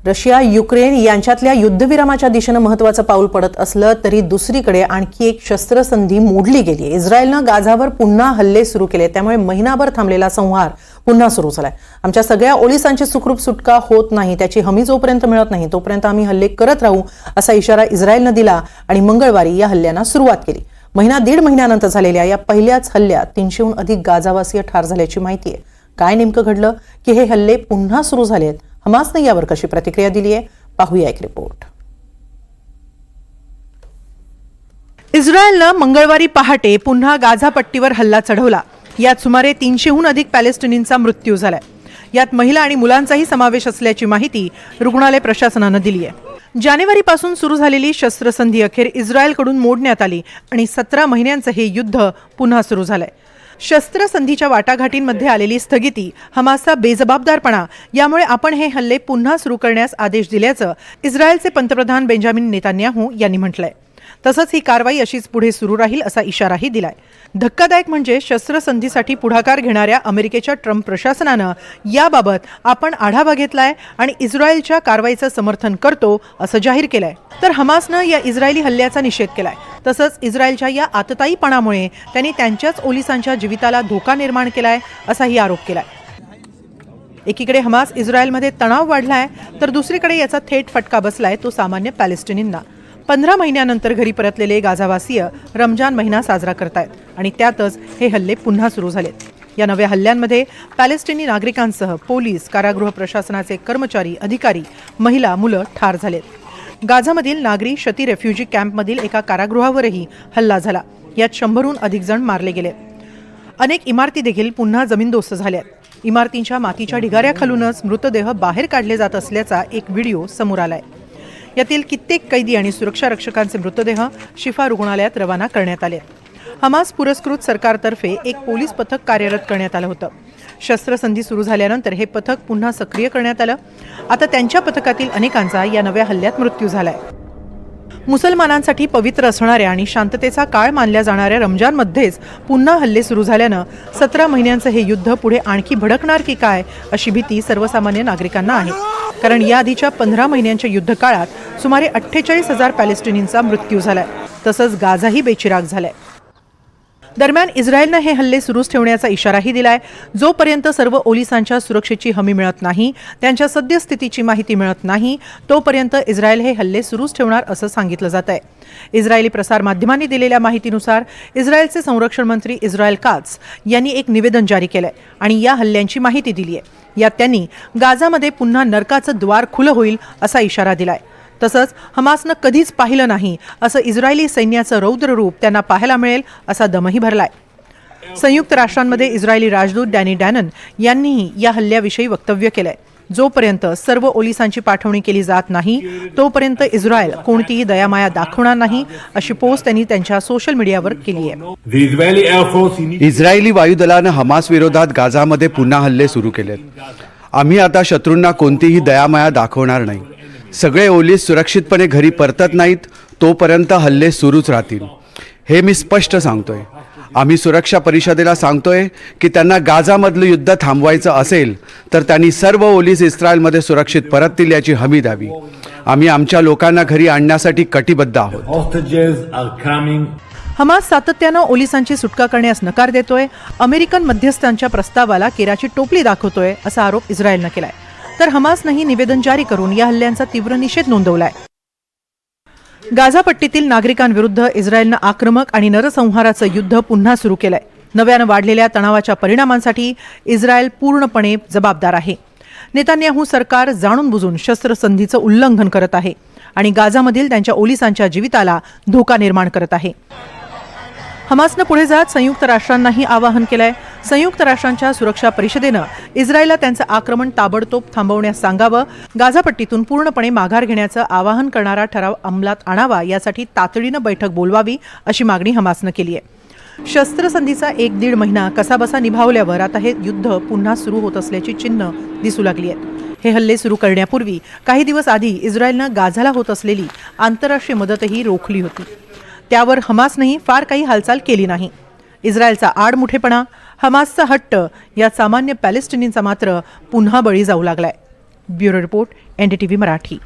Russia Ukraine यांच्यातल्या युद्धविरामाच्या दिशेने महत्त्वाचं पाऊल पडत असलं तरी दुसरीकडे आणखी एक शस्त्रसंधी मोडली गेली आहे। इस्रायलनं गाझावर पुन्हा हल्ले सुरू केले, त्यामुळे महिनाभर थांबलेला संहार पुन्हा सुरू झालाय। आमच्या सगळ्या ओलिसांची सुखरूप सुटका होत नाही, त्याची हमी जोपर्यंत मिळत नाही तोपर्यंत आम्ही हल्ले करत राहू असा इशारा इस्रायलनं दिला आणि मंगळवारी या हल्ल्यांना सुरुवात केली। दीड महिन्यानंतर झालेल्या या पहिल्याच हल्ल्यात 300हून अधिक गाझावासीय ठार झाल्याची माहिती आहे। काय नेमकं घडलं की हे हल्ले पुन्हा सुरू झालेत? हमासने यावर कशी प्रतिक्रिया दिली आहे, पाहूया एक रिपोर्ट। इस्रायलनं मंगळवारी पहाटे पुन्हा गाझा पट्टीवर हल्ला चढवला। यात सुमारे 300हून अधिक पॅलेस्टिनींचा मृत्यू झालाय। यात महिला आणि मुलांचाही समावेश असल्याची माहिती रुग्णालय प्रशासनानं दिली आहे। जानेवारीपासून सुरू झालेली शस्त्रसंधी अखेर इस्रायलकडून मोडण्यात आली आणि 17 महिन्यांचं हे युद्ध पुन्हा सुरू झालंय। शस्त्रसंधीच्या वाटाघाटींमध्ये आलेली स्थगिती, हमासचा बेजबाबदारपणा यामुळे आपण हे हल्ले पुन्हा सुरू करण्यास आदेश दिल्याचं इस्रायलचे पंतप्रधान बेंजामिन नेतान्याहू यांनी म्हटलंय। तसंच ही कारवाई अशीच पुढे सुरू राहील असा इशाराही दिलाय। धक्कादायक म्हणजे शस्त्रसंधीसाठी पुढाकार घेणाऱ्या अमेरिकेच्या ट्रम्प प्रशासनानं याबाबत आपण आढावा घेतलाय आणि इस्रायलच्या कारवाईचं समर्थन करतो असं जाहीर केलंय। तर हमासनं या इस्रायली हल्ल्याचा निषेध केलाय। तसंच इस्रायलच्या या आतताईपणामुळे त्यांनी त्यांच्याच ओलिसांच्या जीविताला धोका निर्माण केलाय असाही आरोप केलाय। एकीकडे हमास इस्रायलमध्ये तणाव वाढलाय तर दुसरीकडे याचा थेट फटका बसलाय तो सामान्य पॅलेस्टिनींना। 15 महिन्यानंतर घरी परतलेले गाझावासीय रमजान महिना साजरा करतायत आणि त्यातच हे हल्ले पुन्हा सुरू झालेत। या नव्या हल्ल्यांमध्ये पॅलेस्टिनी नागरिकांसह पोलीस, कारागृह प्रशासनाचे कर्मचारी, अधिकारी, महिला, मुलं ठार झालेत। गाझामधील नागरी शती रेफ्युजी कॅम्पमधील एका कारागृहावरही हल्ला झाला। यात 100हून अधिक जण मारले गेले। अनेक इमारती देखील पुन्हा जमीनदोस्त झाल्यात। इमारतींच्या मातीच्या ढिगाऱ्याखालूनच मृतदेह बाहेर काढले जात असल्याचा एक व्हिडिओ समोर आलाय। यातील कित्येक कैदी आणि सुरक्षा रक्षकांचे मृतदेह शिफा रुग्णालयात रवाना करण्यात आले। हमास पुरस्कृत सरकारतर्फे एक पोलीस पथक कार्यरत करण्यात आलं होतं। शस्त्रसंधी सुरू झाल्यानंतर हे पथक पुन्हा सक्रिय करण्यात आलं। आता त्यांच्या पथकातील अनेकांचा या नव्या हल्ल्यात मृत्यू झालाय। मुसलमानांसाठी पवित्र असणाऱ्या आणि शांततेचा काळ मानल्या जाणाऱ्या रमजानमध्येच पुन्हा हल्ले सुरू झाल्यानं 17 महिन्यांचं हे युद्ध पुढे आणखी भडकणार की काय अशी भीती सर्वसामान्य नागरिकांना आहे। कारण याआधीच्या 15 महिन्यांच्या युद्धकाळात सुमारे 48,000 पॅलेस्टिनींचा मृत्यू झालाय। तसंच गाझाही बेचिराग झालाय। दरम्यान इस्रायलनं हे हल्ले सुरूच ठेवण्याचा इशाराही दिलाय। जोपर्यंत सर्व ओलिसांच्या सुरक्षेची हमी मिळत नाही, त्यांच्या सद्यस्थितीची माहिती मिळत नाही, तोपर्यंत इस्रायल हे हल्ले सुरूच ठेवणार असं सांगितलं जात आहे। इस्रायली प्रसारमाध्यमांनी दिलेल्या माहितीनुसार इस्रायलचे संरक्षण मंत्री इस्रायल कात्स यांनी एक निवेदन जारी केलंय आणि या हल्ल्यांची माहिती दिली आहे। यात त्यांनी गाझामध्ये पुन्हा नरकाचं द्वार खुलं होईल असा इशारा दिलाय। तसंच हमासनं कधीच पाहिलं नाही असं इस्रायली सैन्याचं रौद्र रूप त्यांना पाहायला मिळेल असा दमही भरलाय। संयुक्त राष्ट्रांमध्ये इस्रायली राजदूत डॅनी डॅनन यांनीही या हल्ल्याविषयी वक्तव्य केलंय। जोपर्यंत सर्व ओलिसांची पाठवणी केली जात नाही तोपर्यंत इस्रायल कोणतीही दयामाया दाखवणार नाही अशी पोस्ट त्यांनी त्यांच्या सोशल मीडियावर केली आहे। इस्रायली वायुदलानं हमास विरोधात गाझामध्ये पुन्हा हल्ले सुरू केलेत। आम्ही आता शत्रूंना कोणतीही दयामाया दाखवणार नाही। सगळे ओलीस सुरक्षितपणे घरी परतत नाहीत तोपर्यंत हल्ले सुरूच राहतील, हे मी स्पष्ट सांगतोय। आम्ही सुरक्षा परिषदेला सांगतोय की त्यांना गाझामधलं युद्ध थांबवायचं असेल तर त्यांनी सर्व ओलीस इस्रायलमध्ये सुरक्षित परततील याची हमी द्यावी। आम्ही आमच्या लोकांना घरी आणण्यासाठी कटिबद्ध आहोत। हमास सातत्यानं ओलिसांची सुटका करण्यास नकार देतोय, अमेरिकन मध्यस्थांच्या प्रस्तावाला केराची टोपली दाखवतोय असा आरोप इस्रायलनं केलाय। तर हमासनंही निवेदन जारी करून या हल्ल्यांचा तीव्र निषेध नोंदवलाय। गाझा पट्टीतील नागरिकांविरुद्ध इस्रायलनं आक्रमक आणि नरसंहाराचं युद्ध पुन्हा सुरू केलंय। नव्यानं वाढलेल्या तणावाच्या परिणामांसाठी इस्रायल पूर्णपणे जबाबदार आहे। नेतान्याहू सरकार जाणून बुजून शस्त्रसंधीचं उल्लंघन करत आहे आणि गाझामधील त्यांच्या ओलिसांच्या जीविताला धोका निर्माण करत आहे। हमासनं पुढे जात संयुक्त राष्ट्रांनाही आवाहन केलंय। संयुक्त राष्ट्रांच्या सुरक्षा परिषदेनं इस्रायलला त्यांचं आक्रमण ताबडतोब थांबवण्यास सांगावं, गाझापट्टीतून पूर्णपणे माघार घेण्याचं आवाहन करणारा ठराव अंमलात आणावा, यासाठी तातडीनं बैठक बोलवावी अशी मागणी हमासनं केली आहे। शस्त्रसंधीचा 1-1.5 महिना कसाबसा निभावल्यावर आता हे युद्ध पुन्हा सुरू होत असल्याची चिन्ह दिसू लागली आहेत। हे हल्ले सुरू करण्यापूर्वी काही दिवस आधी इस्रायलनं गाझाला होत असलेली आंतरराष्ट्रीय मदतही रोखली होती। त्यावर हमासनंही फार काही हालचाल केली नाही। इस्रायलचा आडमुठेपणा, हमासचा हट्ट या सामान्य पॅलेस्टिनींचा मात्र पुन्हा बळी जाऊ लागलाय। Bureau report NDTV Marathi.